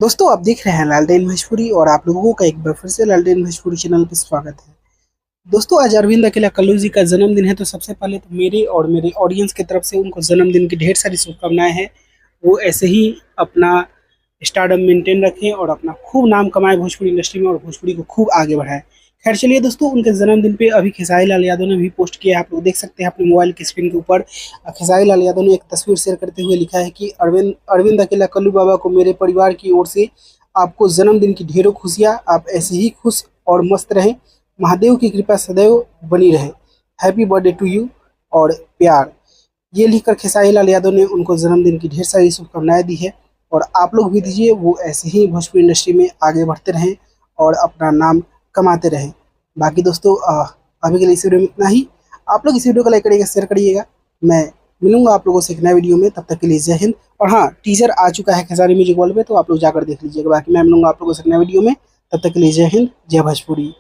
दोस्तों आप देख रहे हैं लालटेन भोजपुरी और आप लोगों का एक बार फिर से लालटेन भोजपुरी चैनल पर स्वागत है। दोस्तों आज अरविंद अकेला कल्लू जी का जन्मदिन है, तो सबसे पहले तो मेरे और मेरे ऑडियंस की तरफ से उनको जन्मदिन की ढेर सारी शुभकामनाएं हैं। वो ऐसे ही अपना स्टारडम मेंटेन रखें और अपना खूब नाम कमाए भोजपुरी इंडस्ट्री में और भोजपुरी को खूब आगे बढ़ाए। खैर चलिए दोस्तों, उनके जन्मदिन पे अभी खेसारी लाल यादव ने भी पोस्ट किया है, आप लोग देख सकते हैं अपने मोबाइल की स्क्रीन के ऊपर। खेसारी लाल यादव ने एक तस्वीर शेयर करते हुए लिखा है कि अरविंद अरविंद अकेला कल्लू बाबा को मेरे परिवार की ओर से आपको जन्मदिन की ढेरों खुशियाँ, आप ऐसे ही खुश और मस्त रहें, महादेव की कृपा सदैव बनी रहे, हैप्पी बर्थडे टू यू और प्यार। ये लिखकर खेसारी लाल यादव ने उनको जन्मदिन की ढेर सारी शुभकामनाएं दी है और आप लोग भी दीजिए, वो ऐसे ही भोजपुरी इंडस्ट्री में आगे बढ़ते रहें और अपना नाम कमाते रहें। बाकी दोस्तों अभी के लिए इस वीडियो में इतना ही। आप लोग इस वीडियो को लाइक करिएगा, शेयर करिएगा। मैं मिलूंगा आप लोगों से एक नए वीडियो में, तब तक के लिए जय हिंद। और हाँ, टीजर आ चुका है खेसारी म्यूजिक वर्ल्ड पे, तो आप लोग जाकर देख लीजिएगा। बाकी मैं मिलूंगा आप लोगों से एक नए वीडियो में, तब तक के लिए जय हिंद, जय भोजपुरी।